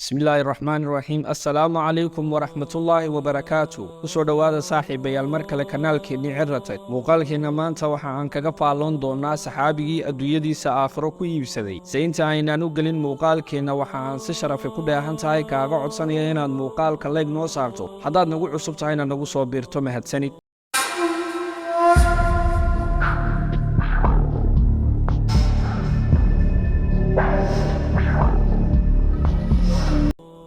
بسم الله الرحمن الرحيم السلام عليكم ورحمة الله وبركاته kusoo dhawaada saaxiibayaal mar kale kanaalkeennii Cirratay muuqaalkeena maanta waxa aan kaga faalloon doonaa saxaabigii adduunyadiisa aakhiro ku iibsaday saynta aynaan u gelin muuqaalkeena waxa aan si sharaf ku dheehan tahay kaaga codsanaya inaad muuqaalka like noo saarto haddaad nagu cusub tahayna nagu soo biirto mahadsanid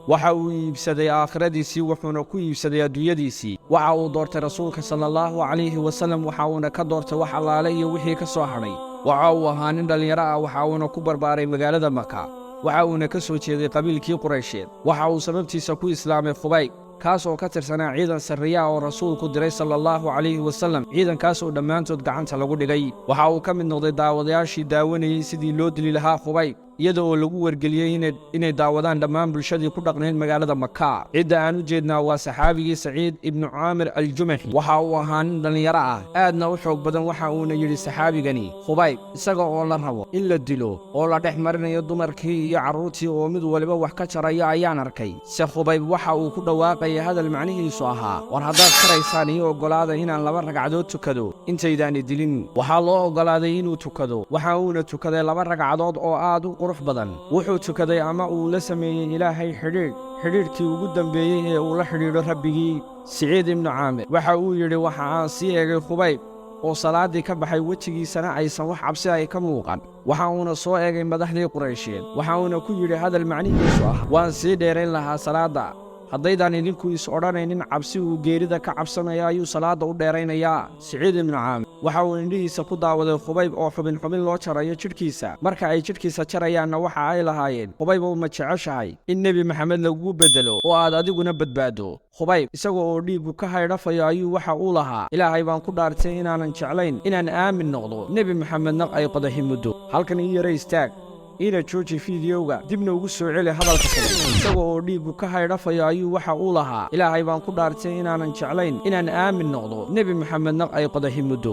waxa uu iibsaday aakhiradiisii wuxuuna ku iibsaday adduunyadiisii waxa uu doortay rasuulka sallallahu alayhi wasallam waxa uu ka doortay wax allaale iyo wixii ka soo hadhay waxa uu ahaa nin dhalinyaro ah waxa uu ku barbaaray magaalada Maka waxa uu ka soo jeeday qabiilkii Quraysheed waxa uu sababtiisa ku islaamay Khubayb kaas oo ka tirsanaa ciidan sarriya oo rasuulku diray sallallahu alayhi wasallam ciidankaas oo dhammaantood gacanta lagu dhigay waxa uu ka mid noqday daawadayaashii daawanayay sidii loo dili lahaa Khubayb iyadoo lagu wargeliyay inay daawadaan dhammaan bulshadii ku dhaqnayd magaalada Maka cidda aan u jeednaa waa saxaabigii Saciid ibn Aamir al-Jumahi waxa uu ahaa nin dhalinyaro ah aadna u xoog badan waxa uu yiri saxaabigani Khubayb isaga oo la rabo in la dilo oo la dhex marinayo dumarkii iyo carruurtii oo mid waliba wax ka jaraya ayaan arkay si Khubayb waxa uu ku dhawaaqay hadal macnihiisu ahaa war haddaad karaysaan iyo ogolaada inaan laba ragcadood tukado intaydaan dilin waxa loo ogolaaday inuu tukado waxa uu tukaday laba ragcadood oo aad u qurux badan wuxuu tukaday ama uu la sameeyay ilaahay xidhiidhkii ugu dambeeyay ee uu la xidhiidho rabbigii Saciid ibn Aamir waxa uu yiri waxa aan sii eegay Khubayb oo salaadii ka baxay wajigiisana aysan wax cabsi ay ka muuqan waxa uu soo eegay madaxdii Quraysheed waxa uu ku yiri hadal macnihiisu ah waan sii dheerayn lahaa salaada haddaydan idinku is odhanaynin cabsi uu geerida ka cabsanaya ayuu salaada u dheeraynayaa Saciid ibn Aamir waxa uu indhihiisa ku daawaday Khubayb oo xubin loo jarayo jidhkiisa marka ay jidhkiisa jarayaanna waxa ay lahaayeen Khubayb oo ma jeceshahay in Nabi Maxamed lagu bedelo oo aad adiguna badbaado Khubayb isagoo oo dhiigu ka haydhafayo ayuu waxa uu lahaa ilaahay baan ku dhaartay inaanan jeclayn inaan aamin noqdo Nabi Maxamedna ay qadahi muddo halkan ii yara istaag ina jooji fiidiyowga dibna ugu soo celi hadalka kale isagoo oo dhiigu ka haydhafayo ayuu waxa uu lahaa ilaahay baan ku dhaartay inaanan jeclayn inaan aamin noqdo Nabi Maxamedna ay qadahi muddo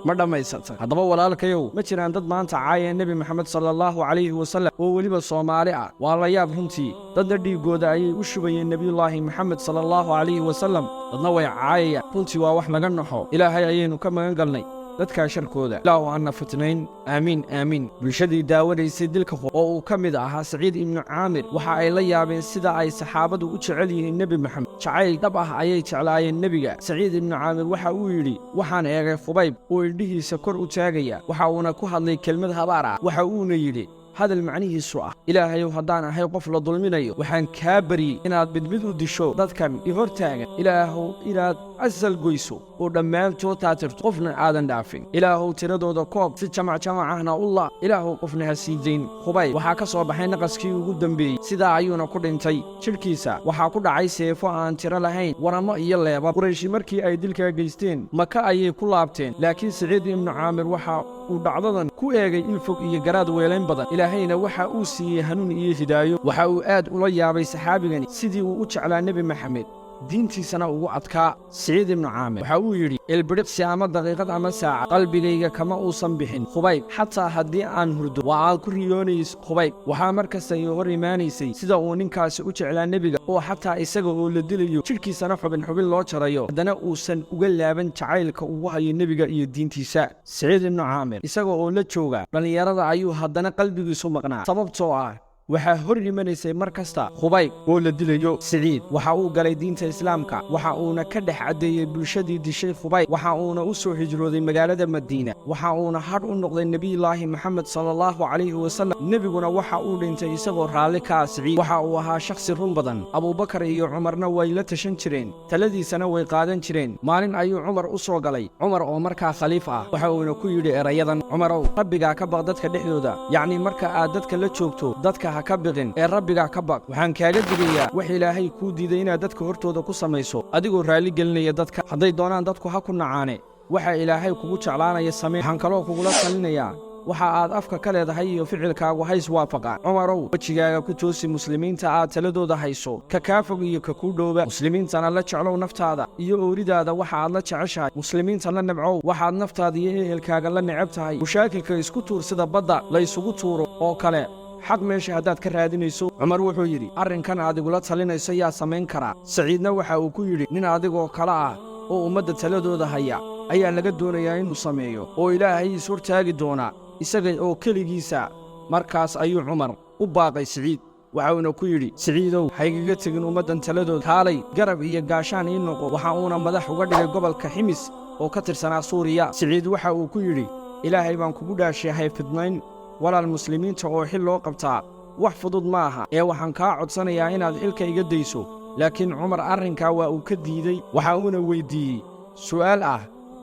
ma dhamaysatay haddaba walaalkayow ma jiraan dad maanta caayeen Nabi Maxamed sallallahu alayhi wasallam oo waliba Soomaali ah waa la yaab runtii dadna dhiigooda ayay u shubayeen Nabiyullaahi Maxamed sallallahu alayhi wasallam dadna way caayayaan runtii waa wax laga naxo ilaahay ayaynu ka magan galnay dadka sharkooda ilaahu anna fitnayn aamin bulshadii daawadaysay dilka oo uu ka mid ahaa Saciid ibn Aamir waxa ay la yaabeen sida ay saxaabadu u jecel yihiin Nabi Maxamed jacayl dhab ah ayay jeclaayeen nabiga Saciid ibn Aamir waxa uu yiri waxaan eegay Khubayb oo indhihiisa kor u taagaya waxa uu ku hadlay kelmad habaar ah waxa uu yiri hadal macnihiisu ah ilaahayow haddaan ahay qof la dulminayo waxaan kaa bariyay inaad midmid u disho dadkan i hortaagan ilaahow inaad asal goyso oo dhammaantood taatirto qofna aadan dhaafin ilaahow tiradooda koob si jamac ahna ullah ilaahow qofna ha sii dayn Khubayb waxaa ka soo baxay naqaskii ugu dambeeyay sidaa ayuuna ku dhintay jidhkiisa waxaa ku dhacay seefo aan tiro lahayn waramo iyo leebab Qurayshi markii ay dilka geysteen Maka ayay ku laabteen laakiin Saciid ibn Aamir waxa uu dhacdadan ku eegay in fog iyo garaad weelayn badan ilaahayna waxa uu siiyay hanuun iyo hidaayo waxa uu aad ula yaabay saxaabigani sidii uu u jeclaa Nabi Maxamed diintiisana ugu adkaa Saciid ibn Aamir waxa uu yiri ilbiriqsi ama daqiiqad ama saacad qalbigayga kama uusan bixin Khubayb xataa haddii aan hurdo waa aan ku riyoonays Khubayb waxa markasta ay hor imaanaysay sida uu ninkaasi u jeclaa nabiga oo xataa isaga oo la dilayo jidhkiisana xubin loo jarayo haddana uusan uga laaban jacaylka uu hayo nabiga iyo diintiisa Saciid ibn Aamir isaga oo la jooga dhalinyarada ayuu haddana qalbigiisu maqnaa sababtoo ah waxa hor imanaysay markasta Khubayb oo la dilayo Saciid waxa uu galay diinta Islaamka waxa uu ka dhex cadeeyay bulshadii dishay Khubayb waxa uu u soo hijrooday magaalada Madiina waxa uu had u noqday Nabiyullaahi Maxamed sallallahu alayhi wasallam nabiguna waxa uu dhintay isagoo raali ka Saciid waxa uu ahaa shakhsi run badan Abu Bakar iyo Umarna way la tashan jireen taladiisana way qaadan jireen maalin ayuu Umar u soo galay Umar oo markaa khaliif ah waxa uu ku yiri erayadan Umarow rabbiga ka baq dadka dhexdooda yacni marka aad dadka la joogto dadka ka baqin ee rabbiga ka baq waxaan kaaga digayaa wax ilaahay ku diiday inaad dadka hortooda ku samayso adigoo raali gelinaya dadka hadday doonaan dadku ha ku nacaane waxa ilaahay kugu jeclaanaya samee waxaan kaloo kugula talinayaa waxa aad afka ka leedahay iyo ficilkaagu hays waafaqaan cumarow wejigaaga ku toosi muslimiinta aad taladooda hayso ka kaafog iyo ka ku dhowba muslimiintana la jeclow naftaada iyo ooridaada waxa aad la jeceshahay muslimiinta la nabcow waxaad naftaada iyo ehelkaaga la necab tahay mushaakilka isku tuur sida badda la isugu tuuro oo kale xaq meesha haddaad ka raadinayso cumar wuxuu yidhi arrinkan adigula talinayso yaa samayn karaa saciidna waxa uu ku yidhi nin adigoo kale ah oo ummadda taladooda haya ayaa laga doonayaa inuu sameeyo oo ilaahay is hortaagi doonaa isaga oo keligiisa markaas ayuu cumar u baaqay siciid waxauna ku yidhi siciidow haygaga tegin ummaddan taladooda kaalay garab iyo gaashaan ii noqo waxa uuna madax uga dhigay gobolka ximis oo ka tirsanaa suuriya siciid waxa uu ku yidhi ilaahay baan kugu dhaashay hay fidnayn walaal muslimiinta oo xil loo qabtaa wax fudud ma aha ee waxaan kaa codsanayaa inaad xilka iga dayso laakiin cumar arrinkaa waa uu ka diidey waxa uuna weyddiiyey su'aal ah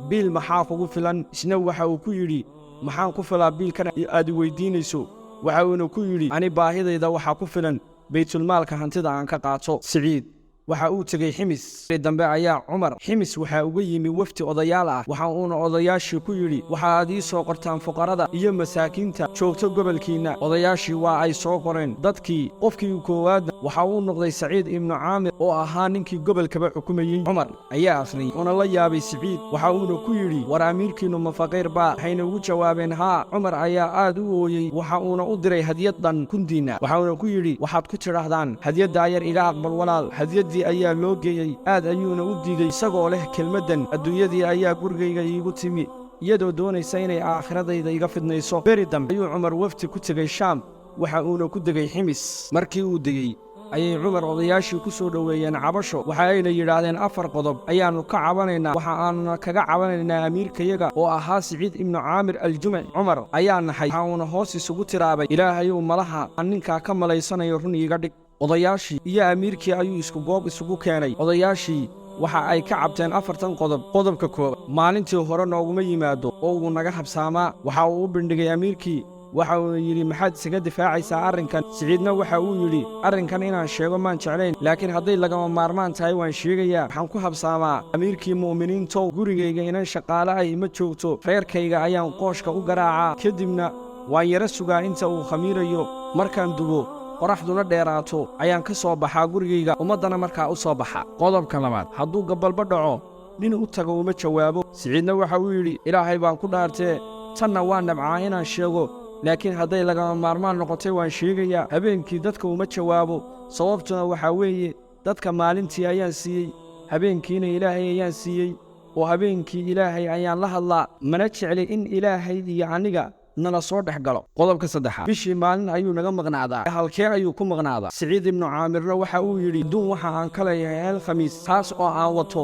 biil maxaa kugu filan isna waxa uu ku yidhi maxaan ku filaa biilkan aad weyddiinayso waxa uuna ku yidhi ani baahidayda waxaa ku filan baytulmaalka hantida aan ka qaato siciid waxa uu tegey ximis dambe ayaa cumar ximis waxaa uga yimi wafdi odayaal ah waxa uuna odayaashii ku yidhi waxaad ii soo qortaan fuqarada iyo masaakiinta joogto gobolkiinna odayaashii waa ay soo qoreen dadkii qofkii koowaadna waxa uu noqday saciid ibnu caamir oo ahaa ninkii gobolkaba xukumayey cumar ayaa akhriyey uuna la yaabay siciid waxa uuna ku yidhi war amiirkiinnu ma faqiir baa waxayna ugu jawaabeen haa cumar ayaa aad u ooyey waxa uuna u diray hadiyad dhan kundiinna waxa uuna ku yidhi waxaad ku tidhaahdaan hadiyaddaa yar iga aqbal walaal hadiyad ayaa loo geeyey aad ayuuna u diiday isagoo leh kelmaddan adduunyadii ayaa gurigayga iigu timi iyadoo doonaysa inay aakhiradayda iga fidnayso beri dambe ayuu cumar wafdi ku tegey shaam waxa uuna ku degay ximis markii uu degey ayay cumar odayaashii ku soo dhoweeyeen cabasho waxa ayna yidhaahdeen 4 qodob ayaannu ka cabanaynaa waxa aanuna kaga cabanaynaa amiirkayaga oo ahaa siciid ibnu caamir aljumaci cumar ayaa naxay waxa uuna hoos isugu tiraabay ilaahayuu malaha aan ninkaa ka malaysanayo run iiga dhig odayaashii iyo amiirkii ayuu isku goob isugu keenay odayaashii waxa ay ka cabteen 4 qodob qodobka koowaad maalintii hore nooguma yimaado oo uu naga habsaamaa waxa uu u bindhigay amiirkii waxa uu yidhi maxaad isaga difaacaysaa arrinkan siciidna waxa uu yidhi arrinkan inaan sheego maan jeclayn laakiin hadday lagama maarmaan tahay waan sheegayaa waxaan ku habsaamaa amiirkii mu'miniintow gurigayga inan shaqaale ay ima joogto reerkayga ayaan qooshka u garaacaa kadibna waan yara sugaa inta uu khamiirayo markaan dubo qoraxduna dheeraato ayaan ka soo baxaa gurigayga ummaddana markaa u soo baxa qodobka labaad hadduu gabalba dhaco nin u tago uma jawaabo siciidna waxa uu yidhi ilaahay baan ku dhaartee tanna waa nabcaa inaan sheego laakiin hadday lagama maarmaan noqotay waan sheegayaa habeenkii dadka uma jawaabo sababtuna waxaa weeye dadka maalintii ayaan siiyey habeenkiina ilaahay ayaan siiyey oo habeenkii ilaahay ayaan la hadlaa mana jecli in ilaahay iyo aniga nala soo dhex galo qodobka saddexaad bishii maalin ayuu naga maqnaadaa halkee ayuu ku maqnaadaa siciid ibnu caamirna waxa uu yidhi duun waxa aan ka leeyahay hal khamiis taas oo aan wato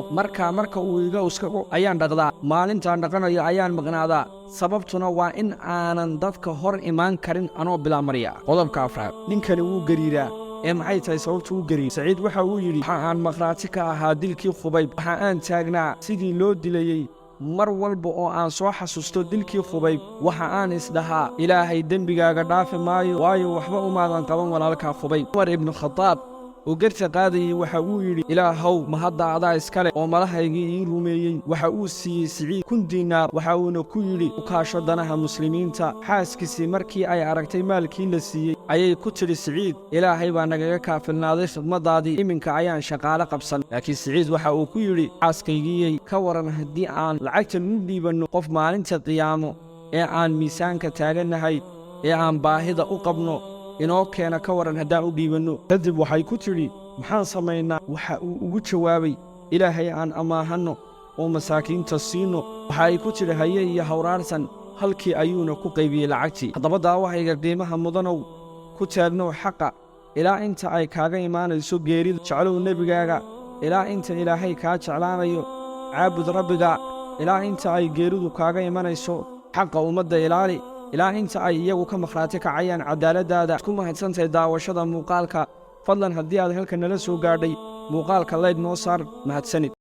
marka uu iga uskago ayaan dhaqdaa maalintaan dhaqanayo ayaan maqnaadaa sababtuna waa in aanan dadka hor imaan karin anoo bilaa marya qodobka afraad ninkani wuu gariiraa ee maxay tahay sababtu u gariir saciid waxa uu yidhi waxa aan maqhraati ka ahaa dilkii khubayb waxa aan taagnaa sidii loo dilayey mar walba oo aan soo xasuusto dilkii khubayb waxa aan isdhahaa ilaahay dembigaaga dhaafi maayo waayo waxba umaadan qaban walaalkaa khubayb cumar ibnu khadaab oo garta qaadayey waxa uu yidhi ilaahow ma hadda adaa iskale oo malahaygii ii rumeeyey waxa uu siiyey siciid 1,000 diinaar waxa uuna ku yidhi u kaasho danaha muslimiinta xaaskiisii markii ay aragtay maalkii la siiyey ayay ku tidhi siciid ilaahay baa nagaga kaafilnaaday khidmaddaadii iminka ayaan shaqaale qabsan laakiin siciid waxa uu ku yidhi xaaskaygiyey ka waran haddii aan lacagtan u dhiibanno qof maalinta qiyaamo ee aan miisaanka taagannahay ee aan baahida u qabno inoo keena ka waran haddaan u dhiibanno kadib waxay ku tidhi maxaan samaynaa waxa uu ugu jawaabay ilaahay aan ammaahanno oo masaakiinta siinno waxa ay ku tidhi haye iyo hawraarsan halkii ayuuna ku qaybiyey lacagtii haddaba daawahayga qiimaha mudanow ku taagnow xaqa ilaa inta ay kaaga imaanayso geerida jeclow nebigaaga ilaa inta ilaahay kaa jeclaanayo caabud rabbiga ilaa inta ay geeridu kaaga imanayso xaqa ummadda ilaali ilaa inta ay iyagu ka makhraati kacayaan cadaaladdaada ku mahadsantahay daawashada muuqaalka fadlan haddii aad halka nala soo gaadhay muuqaalka layd noo saar mahadsanid